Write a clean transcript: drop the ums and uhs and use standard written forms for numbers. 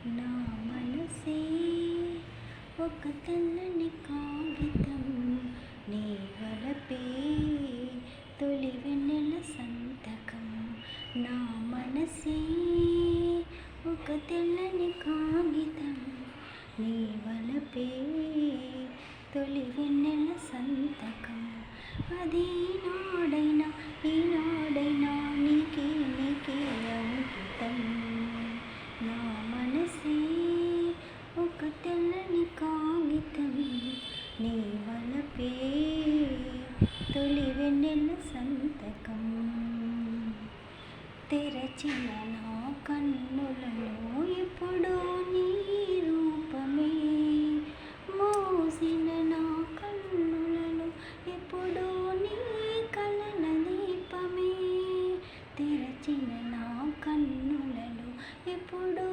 నా మనసే ఒక తెల్లని కాగితం, నీ వలపే తొలి వెన్నెల సంతకం. నా మనసే ఒక తెల్లని కాగితం, నీ వలపే తొలి వెన్నెల సంతకం. అది నాడైనా ఈనాడైనా నీకే నీకే అంకితం. నా మనసే ఒక తెల్లని కాగితం, నీ వలపే తొలి వెన్నెల సంతకం. తెరచిన నా కన్నులలో ఎప్పుడో నీ రూపమే, మోసిన నా కన్నులలో ఎప్పుడో నీ కలన దీపమే. తెరచిన నా కన్నులలో ఎప్పుడో